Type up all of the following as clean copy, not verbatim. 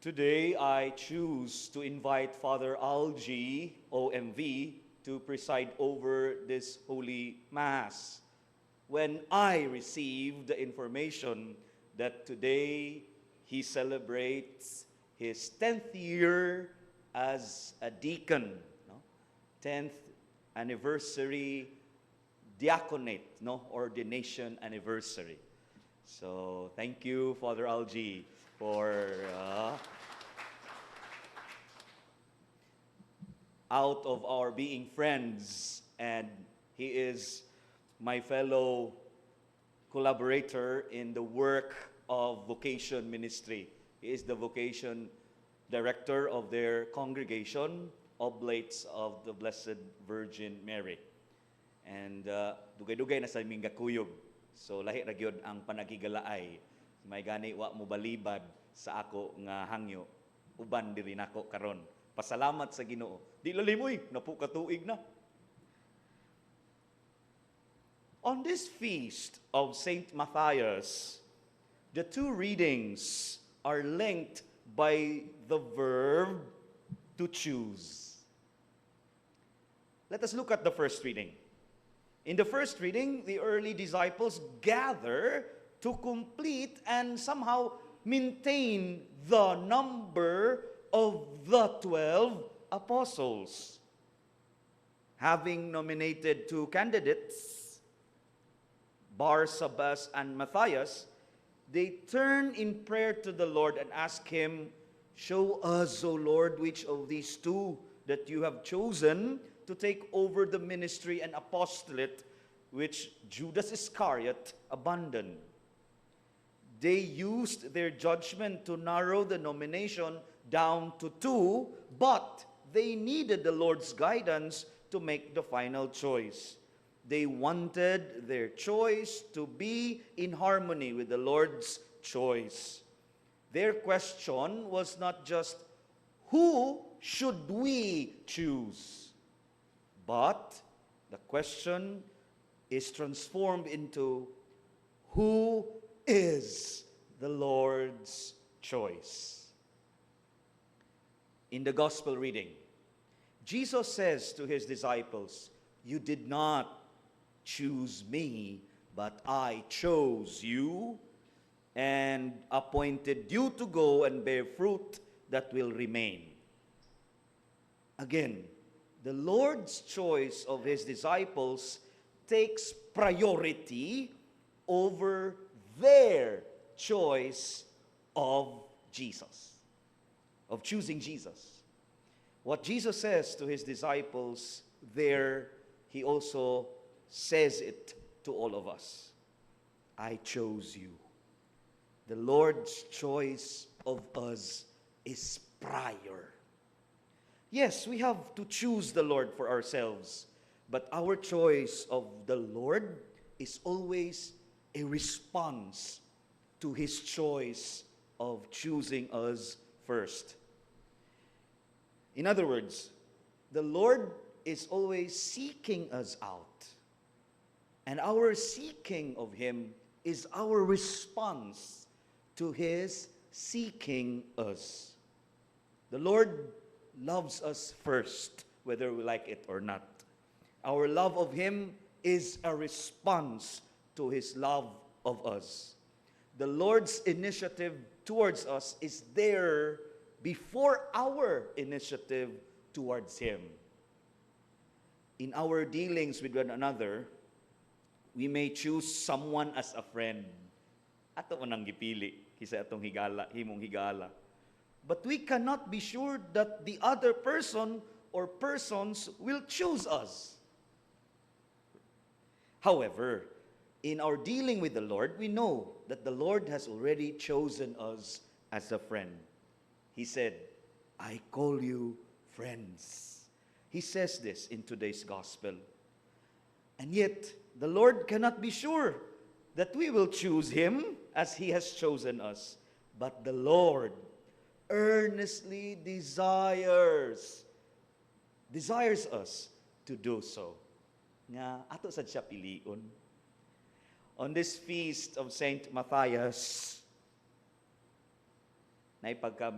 Today, I choose to invite Father Algie, OMV, to preside over this Holy Mass. When I received the information that today he celebrates his 10th year as a deacon, no? 10th anniversary diaconate, no? Ordination anniversary. So thank you, Father Algie, for out of our being friends, and he is my fellow collaborator in the work of vocation ministry. He is the vocation director of their congregation, Oblates of the Blessed Virgin Mary. And dugay-dugay na sa aming gakuyog. So lahi ra gyud ang panagigalaay. May gani wa mo balibad sa ako nga hangyo. Uban diri nako karon. Pasalamat sa Ginoo. Di lalimoy, napu katuig na. On this feast of Saint Matthias, the two readings are linked by the verb to choose. Let us look at the first reading. In the first reading, the early disciples gather to complete and somehow maintain the number of the 12 apostles. Having nominated two candidates, Barsabbas and Matthias, they turn in prayer to the Lord and ask him, "Show us, O Lord, which of these two that you have chosen to take over the ministry and apostolate which Judas Iscariot abandoned." They used their judgment to narrow the nomination down to two, but they needed the Lord's guidance to make the final choice. They wanted their choice to be in harmony with the Lord's choice. Their question was not just, who should we choose? But the question is transformed into, who is the Lord's choice? In the gospel reading, Jesus says to his disciples, "You did not choose me, but I chose you and appointed you to go and bear fruit that will remain." Again, the Lord's choice of his disciples takes priority over their choice of Jesus, of choosing Jesus. What Jesus says to his disciples there, he also says it to all of us. I chose you. The Lord's choice of us is prior. Yes, we have to choose the Lord for ourselves, but our choice of the Lord is always a response to his choice of choosing us first. In other words, the Lord is always seeking us out. And our seeking of him is our response to his seeking us. The Lord loves us first, whether we like it or not. Our love of him is a response to his love of us. The Lord's initiative towards us is there before our initiative towards him. In our dealings with one another, we may choose someone as a friend. Ato manang gipili kisa atong himong higala. But we cannot be sure that the other person or persons will choose us. However, in our dealing with the Lord, we know that the Lord has already chosen us as a friend. He said, "I call you friends." He says this in today's gospel. And yet, the Lord cannot be sure that we will choose him as he has chosen us. But the Lord earnestly desires us to do so. Nga ato sad siya pilion. On this feast of Saint Matthias, na pagka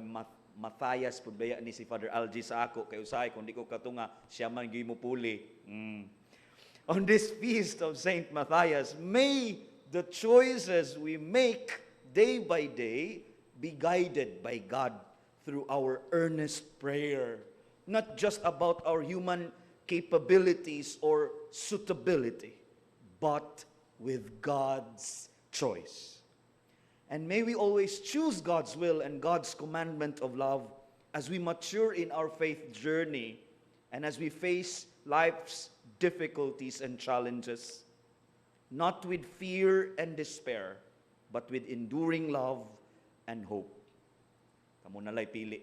Matthias pudbaya ni si Father Algie sa ako kay usahay kung di ko katunga siya man gyud mo puli. On this feast of Saint Matthias, may the choices we make day by day be guided by God through our earnest prayer, not just about our human capabilities or suitability, but with God's choice. And may we always choose God's will and God's commandment of love as we mature in our faith journey and as we face life's difficulties and challenges, not with fear and despair, but with enduring love and hope. Kamo nalay pili.